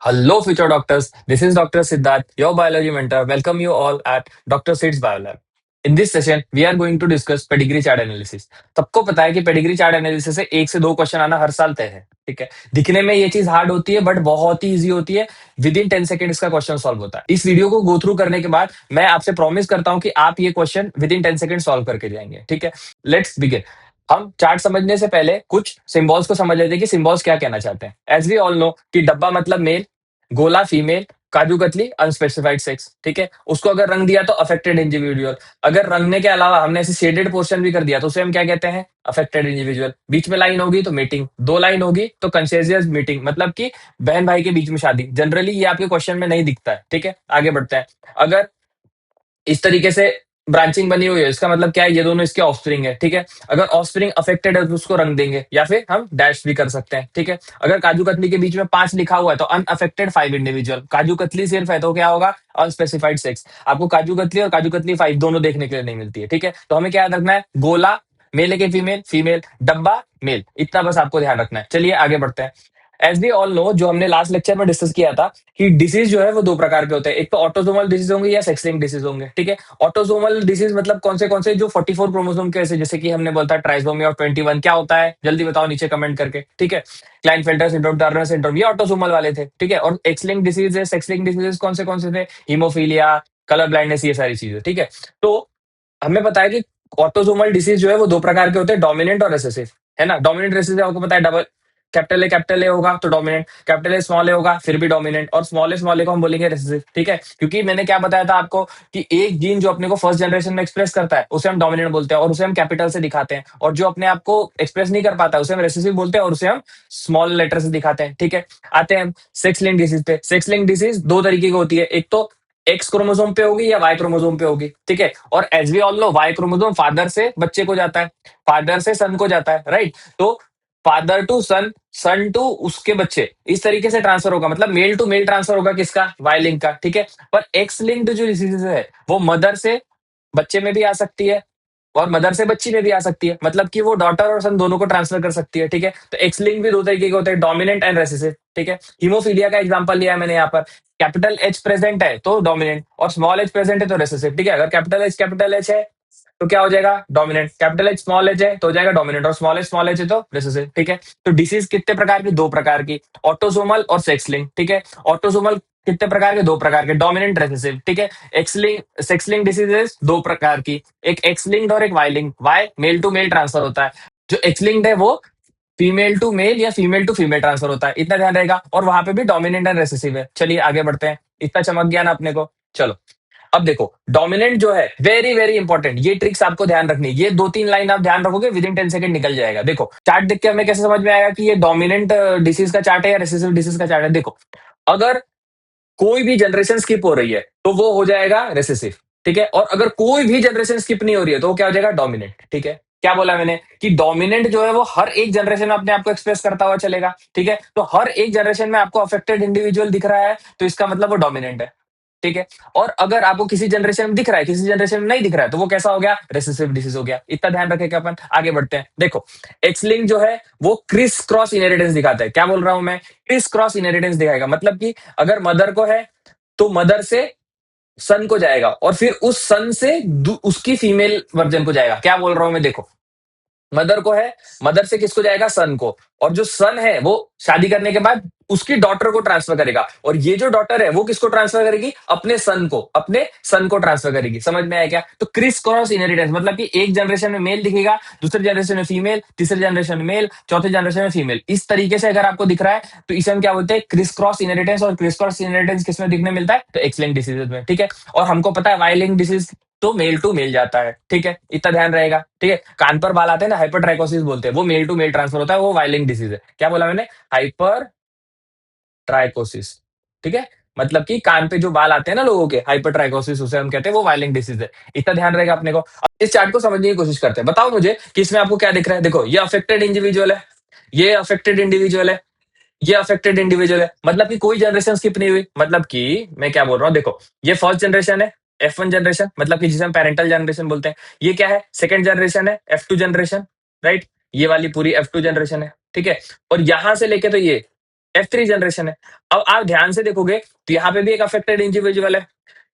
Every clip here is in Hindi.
Hello, future doctors. This is Dr. Siddharth, your biology mentor. Welcome you all at Dr. Sid's Biolab. In this session, we are going to discuss pedigree chart analysis. सबको पता है कि पेडिग्री चार्ट एनालिसिस से 1 से 2 क्वेश्चन आना हर साल तय है। ठीक है, दिखने में ये चीज हार्ड होती है बट बहुत ही इजी होती है। विद इन 10 सेकेंड इसका क्वेश्चन सॉल्व होता है। इस वीडियो को गो थ्रू करने के बाद मैं आपसे प्रॉमिस करता हूं कि आप ये question with in 10 second solve करके जाएंगे। ठीक है, लेट्स बिगिन। हम चार्ट समझने से पहले कुछ सिंबल्स को समझ लेते हैं कि सिंबल्स क्या कहना चाहते हैं। एज वी ऑल नो कि डब्बा मतलब मेल, गोला female, kaju katli unspecified sex. ठीक है, उसको अगर रंग दिया तो अफेक्टेड इंडिविजुअल। अगर रंगने के अलावा हमने ऐसे शेडेड पोर्शन भी कर दिया तो उसे हम क्या कहते हैं? Affected individual. बीच में लाइन होगी तो मीटिंग, 2 लाइन होगी तो कंसेजियस मीटिंग, मतलब कि बहन भाई के बीच में शादी। जनरली ये आपके क्वेश्चन में नहीं दिखता है। ठीक है, आगे बढ़ते हैं। अगर इस तरीके से ब्रांचिंग बनी हुई है, इसका मतलब क्या है? ये दोनों इसके ऑफस्प्रिंग है। ठीक है, अगर ऑफस्प्रिंग अफेक्टेड है तो उसको रंग देंगे या फिर हम डैश भी कर सकते हैं। ठीक है, अगर काजू कतली के बीच में 5 लिखा हुआ है तो अनअफेक्टेड 5 इंडिविजुअल। काजू कतली सिर्फ है तो क्या होगा? Unspecified sex. आपको काजू कतली और काजू कतली 5 दोनों देखने के लिए नहीं मिलती है। ठीक है, तो हमें क्या याद रखना है? गोला मेल है कि फीमेल, फीमेल, डब्बा मेल, इतना बस आपको ध्यान रखना है। चलिए आगे बढ़ते हैं। एज वी ऑल नो, जो हमने लास्ट लेक्चर में डिस्कस किया था कि डिसीज जो है वो 2 प्रकार के होते हैं। एक तो ऑटोसोमल डिसीज होंगे या सेक्स लिंक्ड डिसीज होंगे। ठीक है, ऑटोसोमल डिसीज मतलब कौन से जो 44 क्रोमोसोम के ऐसे, जैसे कि हमने बोलता है ट्राइसोमी और 21। क्या होता है जल्दी बताओ नीचे कमेंट करके। ठीक है, क्लाइनफेल्टर सिंड्रोम, टर्नर सिंड्रोम, ये ऑटोसोमल वाले थे। ठीक है, और एक्स लिंक्ड डिसीज है, सेक्स लिंक्ड डिसीज कौन से थे? हीमोफीलिया, कलर ब्लाइंडनेस, ये सारी चीजें। ठीक है, तो हमें पता है कि ऑटोसोमल डिसीज जो है वो 2 प्रकार के होते हैं, डोमिनेंट और रिसेसिव। है ना? डोमिनेंट रिसेसिव आपको पता है, डबल कैपिटल ए होगा तो डोमिनेंट, कैपिटल ए स्मॉल ए होगा फिर भी डोमिनेंट, और स्मॉल ए को हम बोलेंगे रिसेसिव। ठीक है, क्योंकि मैंने क्या बताया था आपको कि एक जीन जो अपने को फर्स्ट जनरेशन में एक्सप्रेस करता है उसे हम डोमिनेंट बोलते हैं और उसे हम कैपिटल से दिखाते हैं, और जो अपने आप को एक्सप्रेस नहीं कर पाता है उसे हम रिसेसिव बोलते हैं और उसे हम स्मॉल लेटर से दिखाते हैं। ठीक है, आते हैं हम सेक्स लिंक्ड डिसीज पे। सेक्स लिंक्ड डिसीज 2 तरीके की होती है, एक तो एक्स क्रोमोसोम पे होगी या वाई क्रोमोसोम पे होगी। ठीक है, और as we all know, Y chromosome father से बच्चे को जाता है, फादर से सन को जाता है, राइट? तो father to son, son to उसके बच्चे, इस तरीके से ट्रांसफर होगा, मतलब मेल टू मेल ट्रांसफर होगा किसका? वाई लिंक का। ठीक है, पर एक्स लिंक्ड जो डिसीज है वो मदर से बच्चे में भी आ सकती है और मदर से बच्ची में भी आ सकती है, मतलब कि वो डॉटर और सन दोनों को ट्रांसफर कर सकती है। ठीक है, तो एक्स लिंक भी 2 तरीके के होते हैं, डोमिनेंट एंड रेसेसिव। ठीक है, हीमोफीलिया का एग्जांपल लिया है मैंने यहाँ पर। कैपिटल एच प्रेजेंट है तो डोमिनेंट, और स्मॉल एच प्रेजेंट है तो रेसेसिव। ठीक है, अगर कैपिटल एच है तो क्या हो जाएगा? Dominant. Capital H small H है तो हो जाएगा डोमिनेंट, और स्मॉल एच है तो रिसेसिव। ठीक है, तो डिसीज कितने प्रकार की? 2 प्रकार की, ऑटोसोमल और सेक्स लिंक। ठीक है, ऑटोसोमल कितने प्रकार के? 2 प्रकार के, डोमिनेंट रेसेसिव। ठीक है, X link sex link diseases 2 प्रकार की, एक एक्स लिंक्ड और एक Y link. Y male to male transfer होता है, जो एक्स लिंक्ड है वो फीमेल टू मेल या फीमेल टू फीमेल ट्रांसफर होता है, इतना ध्यान रहेगा, और वहां पे भी डोमिनेंट एंड रेसेसिव है। चलिए आगे बढ़ते हैं, इतना चमक गया ना अपने को। चलो अब देखो, डोमिनेंट जो है वेरी वेरी इंपॉर्टेंट, ये ट्रिक्स आपको ध्यान रखनी है। ये 2-3 लाइन आप ध्यान रखोगे विद इन 10 सेकंड निकल जाएगा। देखो चार्ट देख के हमें कैसे समझ में आएगा कि ये डोमिनेंट डिसीज का चार्ट है या रिसेसिव डिसीज का चार्ट है? देखो, अगर कोई भी जनरेशन स्किप हो रही है तो वो हो जाएगा रेसेसिव। ठीक है, और अगर कोई भी जनरेशन स्किप नहीं हो रही है तो वो क्या हो जाएगा? डोमिनेंट। ठीक है, क्या बोला मैंने कि डोमिनेंट जो है वो हर एक जनरेशन में अपने आप को एक्सप्रेस करता हुआ चलेगा। ठीक है, तो हर एक जनरेशन में आपको अफेक्टेड इंडिविजुअल दिख रहा है तो इसका मतलब वो डोमिनेंट है। ठीक है, और अगर आपको किसी जनरेशन में दिख रहा है, किसी जनरेशन में नहीं दिख रहा है, तो वो कैसा हो गया? रेसेसिव डिसीज हो गया। इतना ध्यान रखेगा अपन। आगे बढ़ते हैं। देखो, एक्स लिंक जो है वो क्रिस क्रॉस इनहेरिटेंस दिखाता है। क्या बोल रहा हूं मैं? क्रिस क्रॉस इनहेरिटेंस दिखाएगा, मतलब कि अगर मदर को है तो मदर से सन को जाएगा और फिर उस सन से उसकी फीमेल वर्जन को जाएगा। क्या बोल रहा हूं मैं? देखो, मदर को है, मदर से किसको जाएगा? सन को, और जो सन है वो शादी करने के बाद उसकी डॉटर को ट्रांसफर करेगा, और ये जो डॉटर है वो किसको ट्रांसफर करेगी? अपने सन को ट्रांसफर करेगी। समझ में आया क्या? तो क्रिस क्रॉस इनहेरिटेंस मतलब कि एक जनरेशन में मेल दिखेगा, दूसरे जनरेशन में फीमेल, तीसरे जनरेशन में मेल, चौथे जनरेशन में फीमेल। इस तरीके से अगर आपको दिख रहा है तो इसे हम क्या बोलते हैं? Chris cross inheritance. और क्रिस क्रॉस इनहेरिटेंस किसमें दिखने मिलता है? तो एक्स लिंक्ड डिसीजेज में। ठीक है, और हमको पता है वाई लिंक्ड डिसीज तो मेल टू मेल जाता है। ठीक है, इतना ध्यान रहेगा। ठीक है, कान पर बाल आते हैं ना, हाइपरट्राइकोसिस बोलते हैं, वो मेल टू मेल ट्रांसफर होता है, वो वायलिंग डिसीज है। क्या बोला मैंने? Hyper trichosis. ठीक है, मतलब कि कान पे जो बाल आते हैं ना लोगों के, हाइपरट्राइकोसिस, उसे हम कहते हैं, वो वायलिंग डिसीज है। इतना ध्यान रहेगा अपने को। अब इस चार्ट को समझने की कोशिश करते हैं। बताओ मुझे कि इसमें आपको क्या दिख रहा है? देखो, ये अफेक्टेड इंडिविजुअल है, ये अफेक्टेड इंडिविजुअल है, ये अफेक्टेड इंडिविजुअल है, मतलब कि कोई जनरेशन स्किप नहीं हुई। मतलब कि मैं क्या बोल रहा हूँ, देखो, ये फर्स्ट जनरेशन है, F1 जनरेशन, मतलब कि जिसे हम पेरेंटल जनरेशन बोलते हैं। ये क्या है? सेकंड जनरेशन है, F2 जनरेशन, राइट? ये वाली पूरी F2 जनरेशन है। ठीक है, और यहां से लेके तो ये F3 जनरेशन है। अब आप ध्यान से देखोगे तो यहाँ पे भी एक अफेक्टेड इंडिविजुअल है,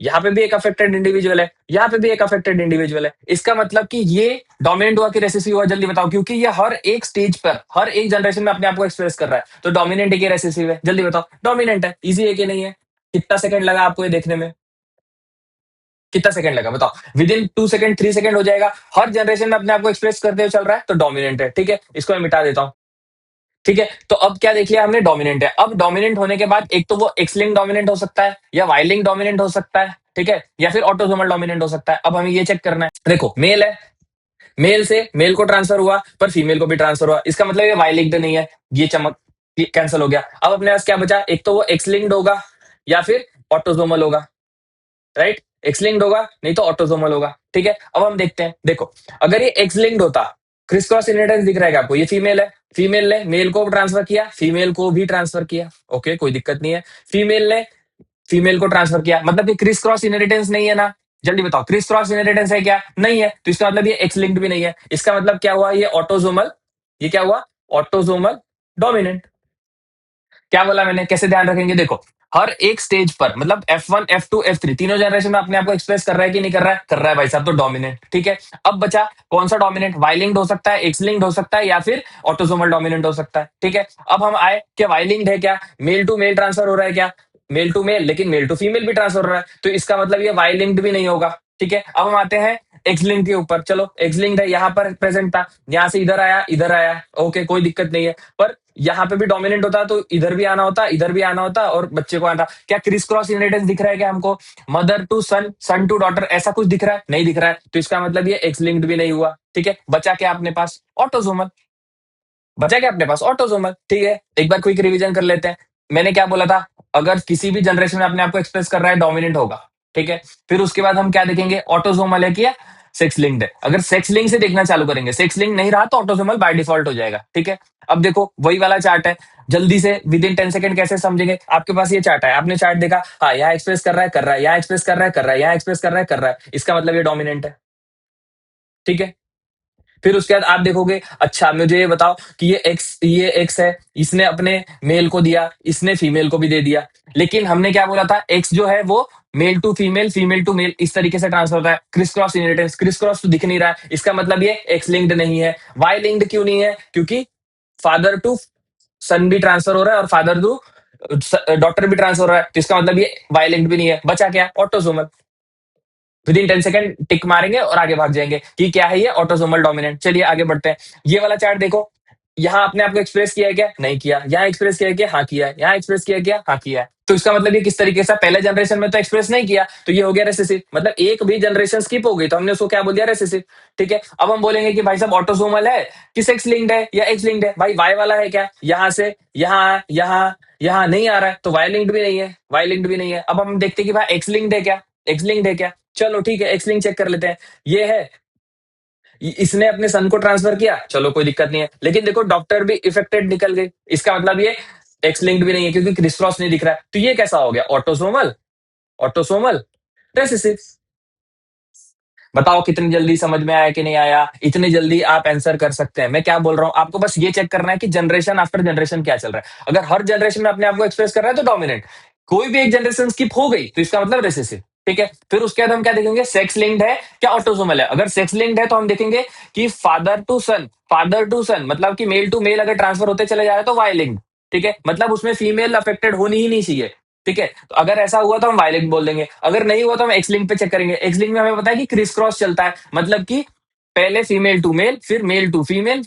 यहाँ पे भी एक अफेक्टेड इंडिविजुअल है, यहाँ पे भी एक अफेक्टेड इंडिविजुअल है। इसका मतलब कि ये डोमिनेंट हुआ कि रेसेसिव हुआ, जल्दी बताओ, क्योंकि ये हर एक स्टेज पर, हर एक जनरेशन में अपने आप को एक्सप्रेस कर रहा है, तो डोमिनेंट है कि रेसेसिव है, जल्दी बताओ। डोमिनेंट है। इजी है कि नहीं है? कितना सेकंड लगा आपको ये देखने में? कितना सेकंड लगा बताओ? विद इन 2 सेकंड, 3 सेकंड हो जाएगा। हर जनरेशन में अपने आप को एक्सप्रेस करते हुए चल रहा है, तो डोमिनेंट है। ठीक है, इसको मैं मिटा देता हूं। ठीक है, तो अब क्या देख लिया हमने? डोमिनेंट है। अब डोमिनेंट होने के बाद एक तो वो एक्स लिंक डोमिनेंट हो सकता है, या वाई लिंक डोमिनेंट हो सकता है, ठीक है, या फिर ऑटोसोमल डोमिनेंट हो सकता है। अब हमें ये चेक करना है। देखो, मेल है, मेल से मेल को ट्रांसफर हुआ, पर फीमेल को भी ट्रांसफर हुआ, इसका मतलब ये वाई लिंक्ड नहीं है। ये चमक कैंसिल हो गया। अब अपने पास क्या बचा? एक तो वो एक्स लिंक्ड होगा, या फिर ऑटोसोमल होगा, राइट? एक्स लिंक्ड होगा, नहीं तो ऑटोसोमल होगा। ठीक है, अब हम देखते हैं। देखो, अगर ये एक्स लिंक्ड होता, क्रिस क्रॉस इनहेरिटेंस दिख रहा है क्या आपको? ये फीमेल है, फीमेल ने मेल को ट्रांसफर किया, फीमेल को भी ट्रांसफर किया, ओके, कोई दिक्कत नहीं है। फीमेल ने फीमेल को ट्रांसफर किया, मतलब कि क्रिस क्रॉस इनहेरिटेंस नहीं है ना? जल्दी बताओ, क्रिस क्रॉस इनहेरिटेंस है क्या? नहीं है, तो इसका मतलब ये एक्स लिंक्ड भी नहीं है। इसका मतलब क्या हुआ? ये ऑटोसोमल, ये क्या हुआ? Autosomal dominant. क्या बोला मैंने? कैसे ध्यान रखेंगे? देखो, हर एक स्टेज पर, मतलब F1, F2, F3 तीनों जनरेशन में अपने आप को एक्सप्रेस कर रहा है कि नहीं कर रहा है? कर रहा है भाई साहब, तो डोमिनेंट। ठीक है, अब बचा कौन सा डोमिनेंट? वाई लिंक्ड हो सकता है, एक्स लिंक्ड हो सकता है, या फिर ऑटोसोमल डोमिनेंट हो सकता है। ठीक है, अब हम आए कि वाई लिंक्ड है क्या? मेल टू मेल ट्रांसफर हो रहा है क्या? मेल टू मेल, लेकिन मेल टू फीमेल भी ट्रांसफर हो रहा है, तो इसका मतलब ये वाई लिंक्ड भी नहीं होगा। ठीक है, अब हम आते हैं एक्स लिंक के ऊपर। चलो, एक्स लिंक्ड है, यहाँ पर प्रेजेंट था, यहाँ से इधर आया, इधर आया, ओके, कोई दिक्कत नहीं है। पर यहाँ पे भी डोमिनेंट होता तो इधर भी आना होता, इधर भी आना होता, और बच्चे को आना। क्या क्रिस क्रॉस इनहेरिटेंस दिख रहा है क्या हमको? Mother to son, son to daughter, ऐसा कुछ दिख रहा है? नहीं दिख रहा है, तो इसका मतलब ये एक्स लिंक्ड भी नहीं हुआ। ठीक है, बचा क्या अपने पास? ऑटोसोमल। बचा क्या अपने पास? ऑटोसोमल। ठीक है, एक बार क्विक रिवीजन कर लेते हैं। मैंने क्या बोला था? अगर किसी भी जनरेशन में अपने आप को एक्सप्रेस कर रहा है, डोमिनेंट होगा। ठीक है, फिर उसके बाद हम क्या देखेंगे? ऑटोसोमल है क्या, सेक्स लिंक्ड है? अगर सेक्स लिंक से देखना चालू करेंगे, सेक्स लिंक नहीं रहा, तो ऑटोसोमल बाय डिफॉल्ट हो जाएगा। ठीक है, अब देखो वही वाला चार्ट है। जल्दी से विद इन 10 सेकंड कैसे समझेंगे? आपके पास ये चार्ट है, आपने चार्ट देखा, हाँ, यहाँ एक्सप्रेस कर रहा है, कर रहा है, यहाँ एक्सप्रेस कर रहा है, कर रहा है, यहाँ एक्सप्रेस कर रहा है, कर रहा है, इसका मतलब ये डोमिनेंट है। ठीक है, फिर उसके बाद आप देखोगे, अच्छा मुझे ये बताओ कि ये एक्स है, इसने अपने मेल को दिया, इसने फीमेल को भी दे दिया, लेकिन हमने क्या बोला था? एक्स जो है वो male to female, female to male, इस तरीके से ट्रांसफर होता है। Criss cross inheritance, criss cross तो दिख नहीं रहा है, इसका मतलब ये एक्स लिंक्ड नहीं है। वाई लिंक्ड क्यों नहीं है? क्योंकि फादर टू सन भी ट्रांसफर हो रहा है, और फादर टू डॉटर भी ट्रांसफर हो रहा है, तो इसका मतलब ये वाई लिंक्ड भी नहीं है। बचा क्या? ऑटोसोमल। विद इन 10 सेकंड टिक मारेंगे और आगे भाग जाएंगे कि क्या है ये? Autosomal dominant. चलिए आगे बढ़ते हैं। ये वाला चार्ट देखो, यहाँ अपने आप को एक्सप्रेस किया है क्या? नहीं किया। यहाँ एक्सप्रेस किया है क्या? हाँ किया है। यहाँ एक्सप्रेस किया है क्या? हाँ किया है। तो इसका मतलब ये किस तरीके से? पहले जनरेशन में तो एक्सप्रेस नहीं किया, तो ये हो गया रेसेसिव, मतलब एक भी जनरेशन स्किप हो गई, तो हमने उसको क्या बोल दिया? रेसेसिव। ठीक है, अब हम बोलेंगे कि भाई साहब ऑटोसोमल है कि सेक्स लिंक्ड है या एक्स लिंक्ड है? भाई वाई वाला है क्या? यहाँ से यहाँ, यहाँ नहीं आ रहा है, तो वाई लिंक्ड भी नहीं है, वाई लिंक्ड भी नहीं है। अब हम देखते हैं कि भाई एक्स लिंक्ड है क्या? एक्स लिंक्ड है क्या? चलो ठीक है, एक्स लिंक चेक कर लेते हैं। ये है, इसने अपने सन को ट्रांसफर किया, चलो कोई दिक्कत नहीं है, लेकिन देखो डॉक्टर भी इफेक्टेड निकल गई, इसका मतलब ये एक्स लिंक्ड भी नहीं है, क्योंकि क्रिस क्रॉस नहीं दिख रहा है। तो ये कैसा हो गया? Autosomal, autosomal recessive. बताओ कितनी जल्दी समझ में आया कि नहीं आया? इतनी जल्दी आप आंसर कर सकते हैं। मैं क्या बोल रहा हूं आपको? बस ये चेक करना है कि जनरेशन आफ्टर जनरेशन क्या चल रहा है। अगर हर जनरेशन में अपने आप को एक्सप्रेस कर रहा है, तो डोमिनेंट। कोई भी एक जनरेशन स्किप हो गई, तो इसका मतलब रेसेसिव। ठीक है, फिर उसके बाद हम क्या देखेंगे? सेक्स लिंक्ड है क्या ऑटोसोमल है? अगर सेक्स लिंक्ड है, तो हम देखेंगे कि father to son, father to son, मतलब कि मेल टू मेल अगर ट्रांसफर होते चले जा रहे हैं, तो वाई लिंक्ड। ठीक है, मतलब उसमें फीमेल अफेक्टेड होनी ही नहीं चाहिए। ठीक है, तो अगर ऐसा हुआ तो हम वाई लिंक बोल देंगे, अगर नहीं हुआ तो हम एक्स लिंक पे चेक करेंगे। एक्स लिंक में हमें पता है कि क्रिस क्रॉस चलता है, मतलब कि पहले फीमेल टू मेल, फिर male to female,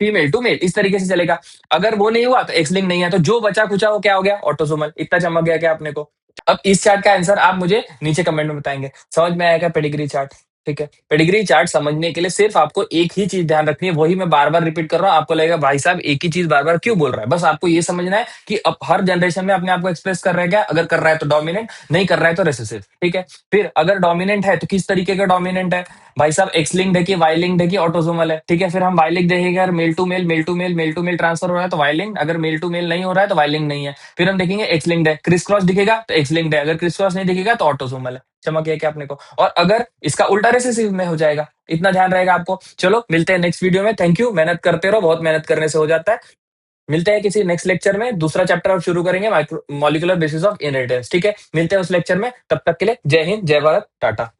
female to male, इस तरीके से चलेगा। अगर वो नहीं हुआ तो एक्स लिंक नहीं है, तो जो बचा कुचा वो क्या हो गया? ऑटोसोमल। इतना चमक गया क्या अपने को? अब इस चार्ट का आंसर आप मुझे नीचे कमेंट में बताएंगे। समझ में आएगा पेडिग्री चार्ट? ठीक है, पेडिग्री चार्ट समझने के लिए सिर्फ आपको एक ही चीज ध्यान रखनी है, वही मैं बार बार रिपीट कर रहा हूँ। आपको लगेगा भाई साहब एक ही चीज बार बार क्यों बोल रहा है? बस आपको ये समझना है कि अब हर जनरेशन में अपने आप को एक्सप्रेस कर रहा है क्या? अगर कर रहा है तो डोमिनेंट, नहीं कर रहा है तो रेसेसिव। ठीक है, फिर अगर डोमिनेंट है तो किस तरीके का डोमिनेंट है? भाई साहब एक्स लिंक्ड है कि वाई लिंक्ड है कि ऑटोसोमल है? ठीक है, फिर हम वाई लिंक देखेंगे, अगर male to male, male to male, male to male transfer हो रहा है तो वाई लिंक, अगर मेल टू मेल नहीं हो रहा है तो वाई लिंक नहीं है। फिर हम देखेंगे एक्स लिंक्ड है, क्रिस क्रॉस दिखेगा तो एक्स लिंक्ड है, अगर क्रिस क्रॉस नहीं दिखेगा तो ऑटोसोमल है। चमक गया क्या अपने को? और अगर इसका उल्टा रेसेसिव में हो जाएगा, इतना ध्यान रहेगा आपको। चलो मिलते हैं नेक्स्ट वीडियो में। थैंक यू, मेहनत करते रहो, बहुत मेहनत करने से हो जाता है। मिलते हैं किसी नेक्स्ट लेक्चर में, दूसरा चैप्टर अब शुरू करेंगे, micro molecular basis of inheritance. ठीक है, मिलते हैं उस लेक्चर में, तब तक के लिए जय हिंद, जय भारत, टाटा।